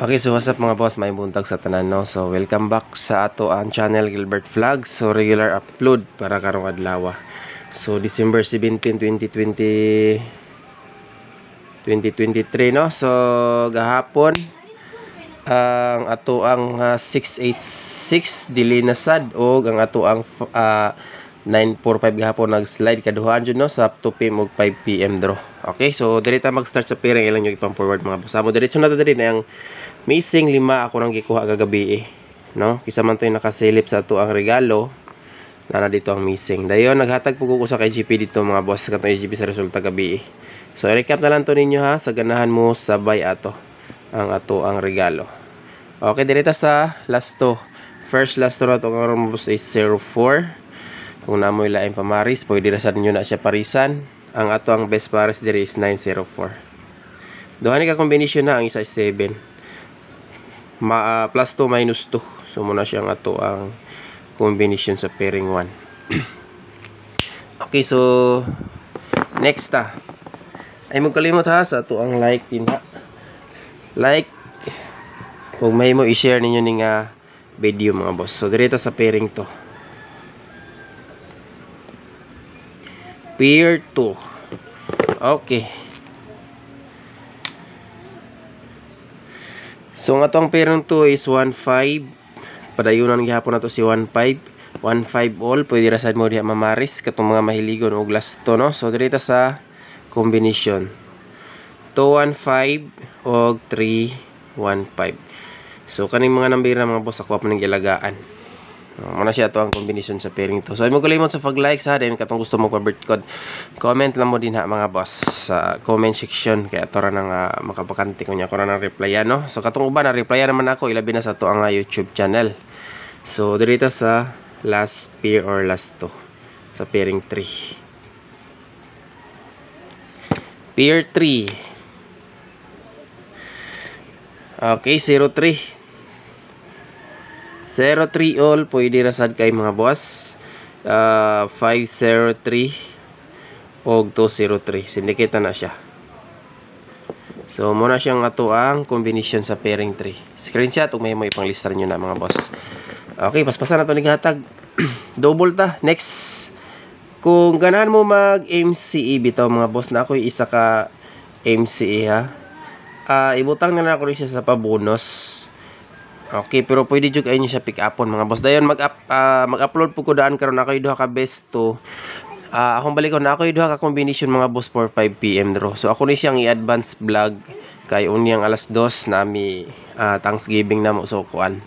Okay, so what's up mga boss, may buntag sa tanan no. So welcome back sa ato ang channel Gilbert Vlogs. So regular upload para karong adlaw. So December 17, 2023 no. So gahapon ang ato ang 686 dili na sad og ang ato ang 945 gahapon nag-slide kaduhaan jud no sa 2 PM ug 5 PM draw. Okay, so diri ta mag-start sa pairing ilang yung ipang forward mga boss. Amo diretso na ta diri na ang missing 5 ako nang gikuha kagabi no. Kisa man to yung nakasilip sa ato ang regalo na dito ang missing. Dayon naghatag po ko sa kay GP dito mga boss sa katong GP sa resulta gabi. So i-recap na lang to ninyo ha sa ganahan mo sabay ato ang regalo. Okay, diri ta sa last to. First last to na to ang boss is 04. Kung namoy laing pamaris, pwede rasad nyo na siya parisan. Ang ato ang best paris diri is 904. Duhani ka combination na, ang isa is 7. Plus 2 minus 2. So muna siya ang ato ang combination sa pairing 1. Okay, so next ay magkalimot ha sa ato ang like din ha. Like kung may mo i-share ninyo ning video mga boss. So direta sa pairing to. Pair 2. Okay. So ang atong pair 2 is 1-5. Padayunan gihapon nato si 1-5. 1-5 all. Pwede ra sad mo diha mamaris katong mga mahiligon og last to no. So direta sa combination 2-1-5 og 3-1-5. So kaning mga nambira mga boss ako pa ning gilagaan. Muna siya to ang combination sa pairing to. So ay mo kalimot sa pag-like sa din katong gusto mo pa-birth code. Comment lang mo din ha mga boss sa comment section kaya to ra nang makapakante ko niya ko ra nang replyan no. So katong uban na replyan naman ako ilabi na sa to ang YouTube channel. So dirita sa last pair or last to sa pairing 3. Pair 3. Okay, 03. 03 all pwede rasad kay mga boss. 503 og 203 syndicate na siya. So muna siyang ato ang combination sa pairing 3. Screenshot ug may ipanglistar nyo na mga boss. Okay, paspasan na to ni gatag. Double ta. Next, kung ganahan mo mag MCE bitaw mga boss, na ako isa ka MCE ha. Ibutang na ako siya sa pabonus. Okay, pero pwede jud kayo siya pick upon mga boss. Dayon mag-upload po ko daan karon ako duha ka best to. Akong balik ko na ako duha ka combination mga boss for 5 PM draw. So ako ni siyang i-advance vlog kay unyang alas 2 nami Thanksgiving na mo so kuan.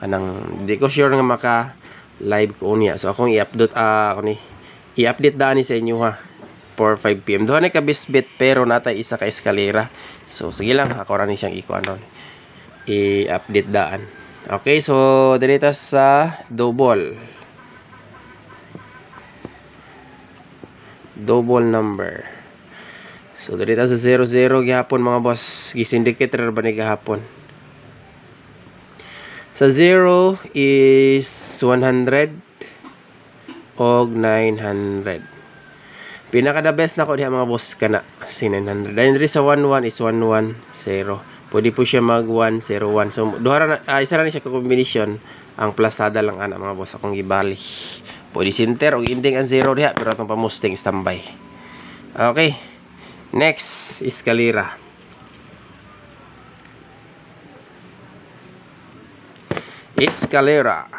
Kanang di ko sure nga maka live ko unya. So akong i-update i-update daan ni sa inyo ha for 5 PM. Duha ni ka best bet pero natay isa ka eskalera. So sige lang ako ra ni siyang ikuan i-update daan. Okay, so direta sa double number. So direta sa 00 gihapon mga boss, gi-syndicate ra ba ni gihapon. Sa 0 is 100 og 900. Pinaka the best nako diha mga boss kana si 900. Then sa 11 is 110. Pwede po siya mag 101. So duha isa ra ni siya ka combination. Ang plasada lang ana mga boss akong gibali. Pwede center og ending ang 0 diha pero atong pamusting standby. Okay. Next, eskalera. Eskalera.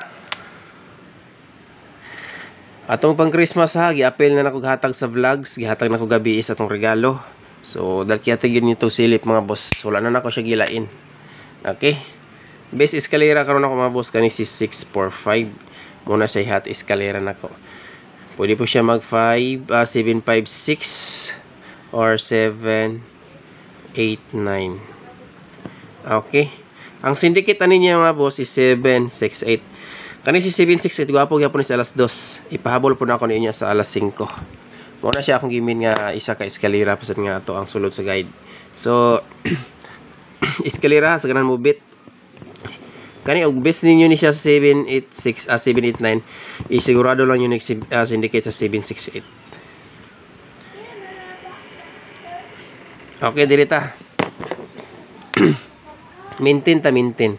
Atong pang Christmas ha, gi-appeal na nako hatag sa vlogs, gihatag nako gabi sa atong regalo. So dahil kaya tigil nito silip mga boss, wala na ako siya gilain. Okay, base eskalera karon ako mga boss kani si 645 muna siya hat eskalera nako. Pwede po siya mag 756 or 789. Okay, ang syndicate ani niya mga boss is 768. Kani si 768 gwapo gyapon sa alas 2. Ipahabol po na ako niya sa alas 5. Muna siya akong gimin nga isa ka eskalera pasad nga to ang sulod sa guide. So eskalera sa ganan mo bit. Kani og best ninyo ni siya sa 786 789. Isigurado lang yung syndicate sa 768. Okay, dirita. Maintain ta maintain.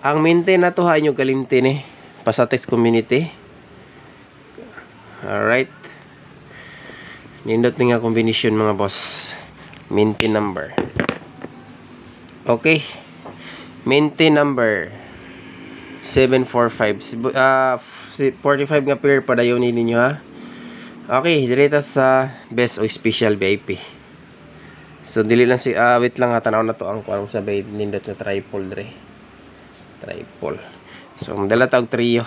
Ang maintain na to ha inyo kalimtin eh. Pasatex community. Alright. Nindot nga combination mga boss. Maintain number. Okay. Maintain number 745. 45 nga pair padayon ninyo ha. Okay, direta sa best o special VIP. So dili lang si wait lang ha, tanaw na to ang kuan sa bay nindot na triple dre. Triple. So madala tawag trio.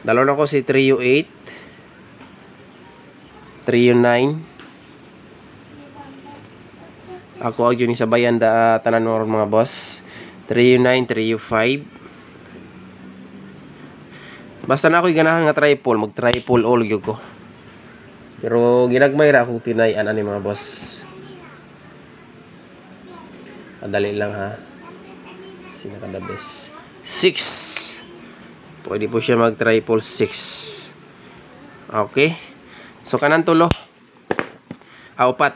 Dalaw na ko si trio 8, trio 9. Ako ag yun sa bayan da tanan mo mga boss. Trio 9, trio 5. Basta na ako'y ganahan nga triple, mag triple all gyud ko. Pero ginagmay ra akong tinayan ani mga boss. Madali lang ha. Sino ka the best? 6. Pwede po siya mag triple 6. Okay. So kanan tulo. Upat.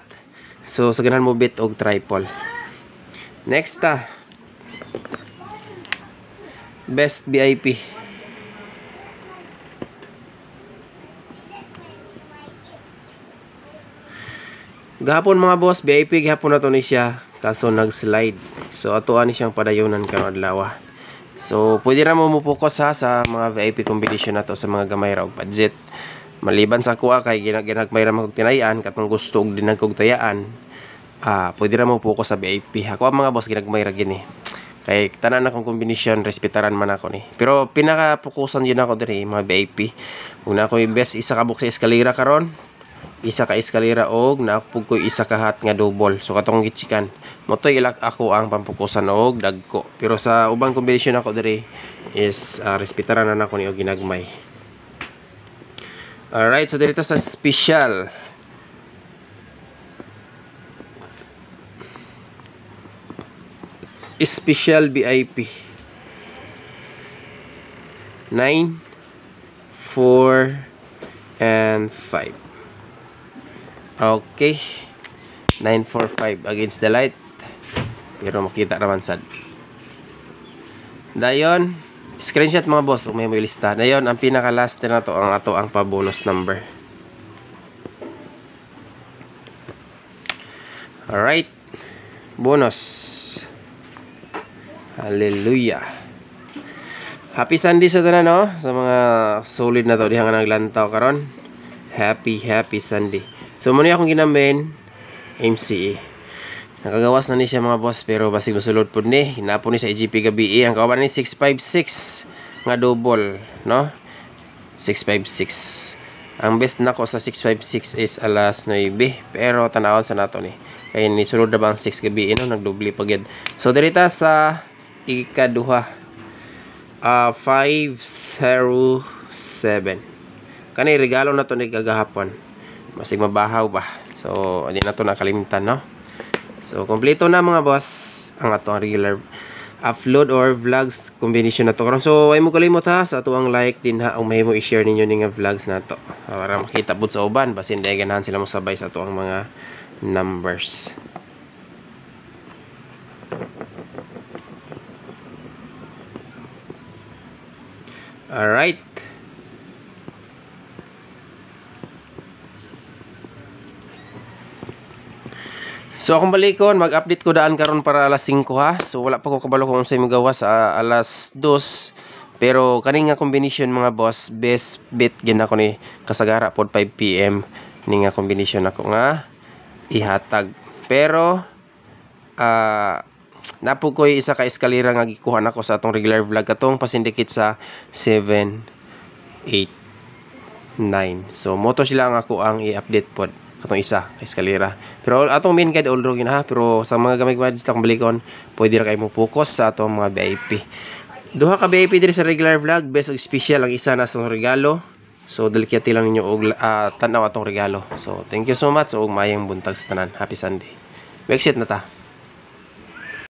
So sa ganahan mo bit og triple. Next best VIP. Gahapon mga boss, VIP gahapon na to ni siya kaso nag-slide. So atuan ni siyang padayonan karon adlaw. So pwede ra mo focus ha sa mga VIP combination na to sa mga gamay ra og budget. Maliban sa kuha kay ginagmay ra mag tinayan katong gusto og dinag kog tayaan. Pwede ra mo focus sa VIP. Ako mga boss ginagmay ra gini. Kay tanan akong combination respetaran man ako ni. Pero pinaka-fokusan yun ako diri mga VIP. Una ko best isa ka box sa eskalera karon. Isa ka eskalera og naapog ko isa ka hat nga double. So katong gitsikan motoy ilak ako ang pampukusan og dagko. Pero sa ubang combination ako diri is respetaran na ako ni og ginagmay. Alright, so dito sa special. Special VIP 9, 4 and 5. Okay. 9, 4, 5 against the light. Pero makita naman sad. Dayon, screenshot mga boss, kung may lista. Dayon, ang pinaka last na to ang ato ang pa-bonus number. Alright. Bonus. Hallelujah. Happy Sunday sa tanan no, sa mga solid na to diha nga naglantaw karon. Happy Sunday. So muna akong ginamben MCE. Nakagawas na ni siya mga boss pero basig musulod pud ni. Hinapo ni sa EGP gabi ang kauban ni 656 nga double, no? 656. Ang best nako sa 656 is alas 9 pero tanawon sa nato ni. Kay ni sulod na bang 6 gabi no, nagdoble pa gyud. So dirita sa ikaduha 507. Kani regalo na to ni kagahapon. Masig mabahaw ba. So hindi na to nakalimutan no. So kompleto na mga boss ang atong regular upload or vlogs combination na to karon. So ay mo kalimot ha sa ato ang like din ha ang may mo i-share ninyo ning vlogs na to para makita pud sa uban basin dai ganahan sila mo sabay sa ato ang mga numbers. Alright. So akong balikon, mag-update ko daan karon para alas 5 ha. So wala pa ko kabalo kung unsay magawa sa alas 2. Pero kani nga combination mga boss, best bet gyud ako ni kasagara pod 5 PM ni nga combination ako nga ihatag. Pero napo ko isa ka eskalera nga gikuha nako sa atong regular vlog katong pasindikit sa 7, 8, 9. So moto sila nga ako ang i-update pod katong isa eskalera. Pero atong main guide all gin ha, pero sa mga gamay budget akong balikon, pwede ra kay mo focus sa atong mga VIP. Duha ka VIP diri sa regular vlog, best og special ang isa na sa regalo. So delikati lang ninyo og tanaw atong regalo. So thank you so much og maayong buntag sa tanan. Happy Sunday. Exit na ta.